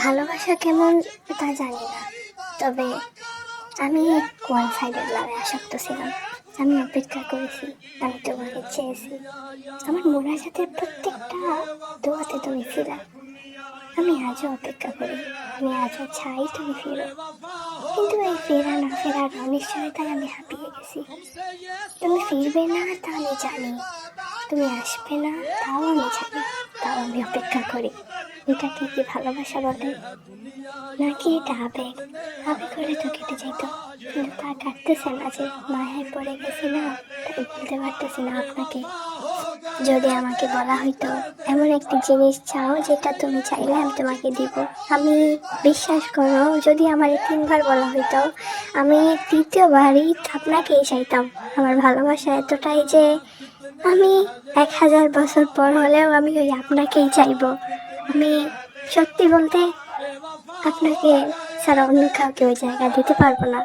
ভালোবাসা কেমন তা জানি না, তবে আমি ওয়ান সাইডেড লাভে আসক্ত ছিলাম। আমি অপেক্ষা করেছি, আমি তোমাকে চেয়েছি, আমার মোনাজাতের প্রত্যেকটা দোয়াতে তুমি ছিলা। আমি আজও অপেক্ষা করি, আমি আজও চাই তুমি ফিরো, কিন্তু এই ফেরা না ফেরার অনিশ্চয়তায় আমি হাঁপিয়ে গেছি। তুমি ফিরবে না তা আমি জানি, তুমি আসবে না তাও আমি জানি, তাও আমি অপেক্ষা করি। এটাকে কি ভালোবাসা বলে, নাকি এটা আবেগ? আবেগ হলে তো কেটে যেত, কিন্তু তা কাটতেছে না, যে মায়ায় পড়ে গেছি না, তাই বলতে পারতেছি না আপনাকে। যদি আমাকে বলা হইতো এমন একটি জিনিস চাও যেটা তুমি চাইলে আমি তোমাকে দিব, আমি, বিশ্বাস করো, যদি আমার 3বার বলা হইতো, আমি 3য়বারই আপনাকেই চাইতাম। আমার ভালোবাসা এতটাই যে আমি 1000 বছর পর হলেও আমি ওই আপনাকেই চাইবো। আমি সত্যি বলতে আপনাকে ছাড়া অন্য কাউকে ওই জায়গা দিতে পারবো না।